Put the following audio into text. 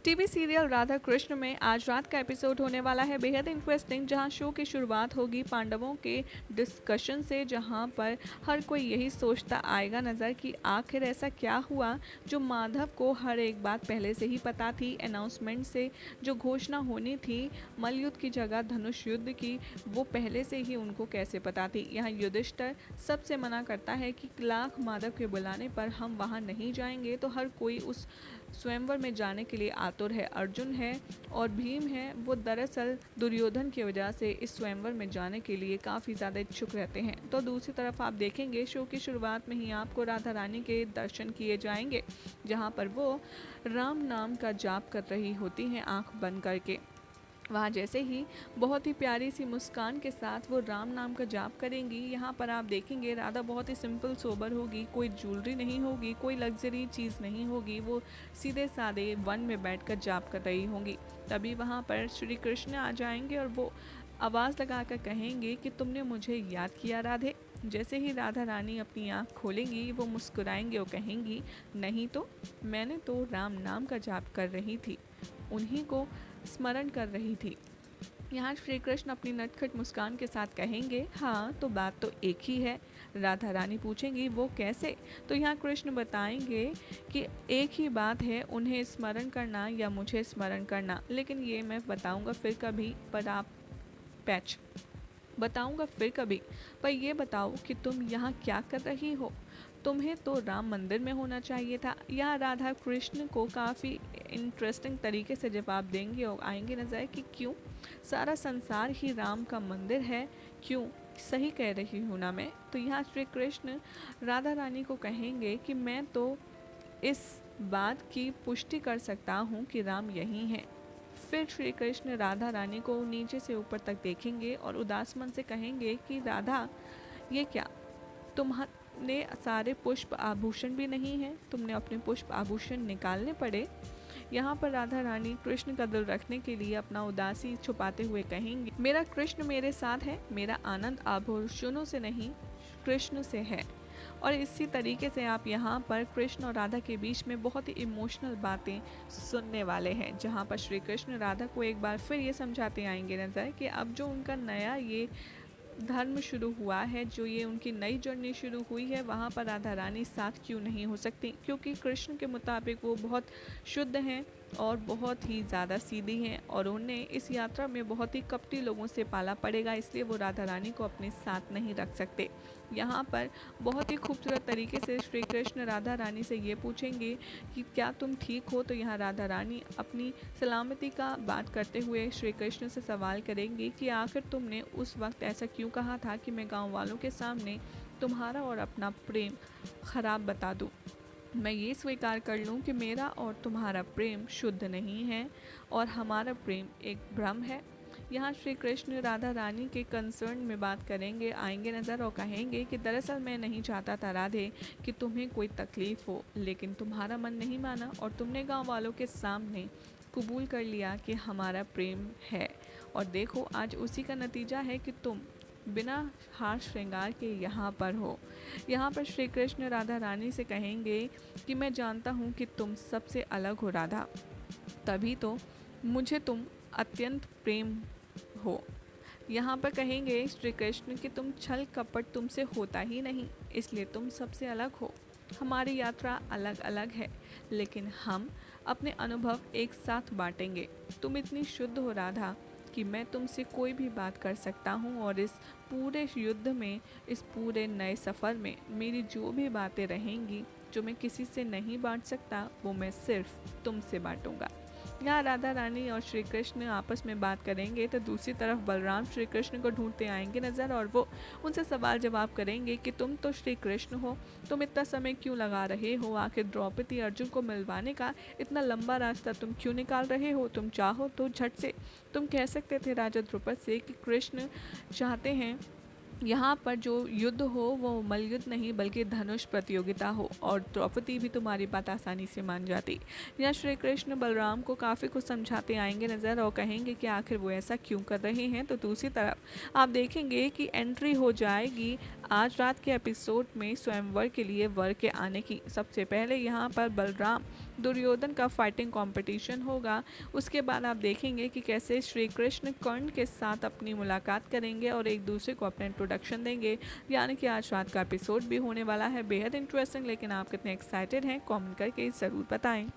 TV serial Radha Krishna में आज रात का एपिसोड होने वाला है बेहद इंटरेस्टिंग, जहां शो की शुरुआत होगी पांडवों के डिस्कशन से, जहां पर हर कोई यही सोचता आएगा नज़र कि आखिर ऐसा क्या हुआ जो माधव को हर एक बात पहले से ही पता थी। अनाउंसमेंट से जो घोषणा होनी थी मल्लयुद्ध की जगह धनुष युद्ध की, वो पहले से ही उनको कैसे पता थी। यहाँ युधिष्ठिर सबसे मना करता है कि लाख माधव के बुलाने पर हम वहाँ नहीं जाएंगे, तो हर कोई उस स्वयंवर में जाने के लिए आतुर है। अर्जुन है और भीम है, वो दरअसल दुर्योधन की वजह से इस स्वयंवर में जाने के लिए काफ़ी ज़्यादा इच्छुक रहते हैं। तो दूसरी तरफ आप देखेंगे शो की शुरुआत में ही आपको राधा रानी के दर्शन किए जाएंगे, जहाँ पर वो राम नाम का जाप कर रही होती हैं आंख बंद करके। वहाँ जैसे ही बहुत ही प्यारी सी मुस्कान के साथ वो राम नाम का जाप करेंगी। यहाँ पर आप देखेंगे राधा बहुत ही सिंपल सोबर होगी, कोई ज्वेलरी नहीं होगी, कोई लग्जरी चीज़ नहीं होगी, वो सीधे साधे वन में बैठकर जाप कर रही होंगी। तभी वहाँ पर श्री कृष्ण आ जाएंगे और वो आवाज़ लगाकर कहेंगे कि तुमने मुझे याद किया राधे। जैसे ही राधा रानी अपनी आँख खोलेंगी वो मुस्कुराएंगे और कहेंगी, नहीं तो मैंने तो राम नाम का जाप कर रही थी, उन्हीं को स्मरण कर रही थी। यहाँ श्री कृष्ण अपनी नटखट मुस्कान के साथ कहेंगे, हाँ तो बात तो एक ही है। राधा रानी पूछेंगी वो कैसे, तो यहाँ कृष्ण बताएंगे कि एक ही बात है, उन्हें स्मरण करना या मुझे स्मरण करना, लेकिन ये मैं बताऊंगा फिर कभी। पर आप पैच बताऊंगा फिर कभी, पर ये बताओ कि तुम यहाँ क्या कर रही हो, तुम्हें तो राम मंदिर में होना चाहिए था। यहाँ राधा कृष्ण को काफ़ी इंटरेस्टिंग तरीके से जवाब देंगे और आएंगे नजर कि क्यों, सारा संसार ही राम का मंदिर है, क्यों, सही कह रही हूँ ना मैं। तो यहाँ श्री कृष्ण राधा रानी को कहेंगे कि मैं तो इस बात की पुष्टि कर सकता हूँ कि राम यही हैं। फिर श्री कृष्ण राधा रानी को नीचे से ऊपर तक देखेंगे और उदास मन से कहेंगे कि राधा ये क्या, तुम्हारे सारे पुष्प आभूषण भी नहीं हैं, तुमने अपने पुष्प आभूषण निकालने पड़े। यहाँ पर राधा रानी कृष्ण का दिल रखने के लिए अपना उदासी छुपाते हुए कहेंगी, मेरा कृष्ण मेरे साथ है, मेरा आनंद आभूषणों से नहीं कृष्ण से है। और इसी तरीके से आप यहाँ पर कृष्ण और राधा के बीच में बहुत ही इमोशनल बातें सुनने वाले हैं, जहाँ पर श्री कृष्ण राधा को एक बार फिर ये समझाते आएंगे नजर कि अब जो उनका नया ये धर्म शुरू हुआ है, जो ये उनकी नई जर्नी शुरू हुई है, वहाँ पर राधा रानी साथ क्यों नहीं हो सकती, क्योंकि कृष्ण के मुताबिक वो बहुत शुद्ध हैं और बहुत ही ज़्यादा सीधी हैं और उन्हें इस यात्रा में बहुत ही कपटी लोगों से पाला पड़ेगा, इसलिए वो राधा रानी को अपने साथ नहीं रख सकते। यहाँ पर बहुत ही खूबसूरत तरीके से श्री कृष्ण राधा रानी से ये पूछेंगे कि क्या तुम ठीक हो, तो यहाँ राधा रानी अपनी सलामती का बात करते हुए श्री कृष्ण से सवाल करेंगी कि आखिर तुमने उस वक्त ऐसा क्यों कहा था कि मैं गाँव वालों के सामने तुम्हारा और अपना प्रेम खराब बता दूँ। मैं ये स्वीकार कर लूँ कि मेरा और तुम्हारा प्रेम शुद्ध नहीं है और हमारा प्रेम एक भ्रम है। यहाँ श्री कृष्ण राधा रानी के कंसर्न में बात करेंगे, आएंगे नज़र और कहेंगे कि दरअसल मैं नहीं चाहता था राधे कि तुम्हें कोई तकलीफ़ हो, लेकिन तुम्हारा मन नहीं माना और तुमने गांव वालों के सामने कबूल कर लिया कि हमारा प्रेम है। और देखो आज उसी का नतीजा है कि तुम बिना हार श्रृंगार के यहाँ पर हो। यहाँ पर श्री कृष्ण राधा रानी से कहेंगे कि मैं जानता हूँ कि तुम सबसे अलग हो राधा, तभी तो मुझे तुम अत्यंत प्रेम हो। यहाँ पर कहेंगे श्री कृष्ण कि तुम छल कपट तुमसे होता ही नहीं, इसलिए तुम सबसे अलग हो। हमारी यात्रा अलग अलग है, लेकिन हम अपने अनुभव एक साथ बांटेंगे। तुम इतनी शुद्ध हो राधा कि मैं तुमसे कोई भी बात कर सकता हूँ और इस पूरे युद्ध में, इस पूरे नए सफ़र में मेरी जो भी बातें रहेंगी जो मैं किसी से नहीं बांट सकता, वो मैं सिर्फ तुमसे बांटूंगा। यहाँ राधा रानी और श्री कृष्ण आपस में बात करेंगे, तो दूसरी तरफ बलराम श्री कृष्ण को ढूंढते आएंगे नज़र और वो उनसे सवाल जवाब करेंगे कि तुम तो श्री कृष्ण हो, तुम इतना समय क्यों लगा रहे हो, आखिर द्रौपदी अर्जुन को मिलवाने का इतना लंबा रास्ता तुम क्यों निकाल रहे हो। तुम चाहो तो झट से तुम कह सकते थे राजा द्रुपद से कि कृष्ण चाहते हैं यहाँ पर जो युद्ध हो वो मल्लयुद्ध नहीं बल्कि धनुष प्रतियोगिता हो और द्रौपदी भी तुम्हारी बात आसानी से मान जाती। यहाँ श्री कृष्ण बलराम को काफ़ी कुछ समझाते आएंगे नज़र और कहेंगे कि आखिर वो ऐसा क्यों कर रहे हैं। तो दूसरी तरफ आप देखेंगे कि एंट्री हो जाएगी आज रात के एपिसोड में स्वयंवर के लिए वर के आने की। सबसे पहले यहाँ पर बलराम दुर्योधन का फाइटिंग कंपटीशन होगा। उसके बाद आप देखेंगे कि कैसे श्री कृष्ण कर्ण के साथ अपनी मुलाकात करेंगे और एक दूसरे को अपना इंट्रोडक्शन देंगे। यानी कि आज रात का एपिसोड भी होने वाला है बेहद इंटरेस्टिंग। लेकिन आप कितने एक्साइटेड हैं कमेंट करके ज़रूर बताएं।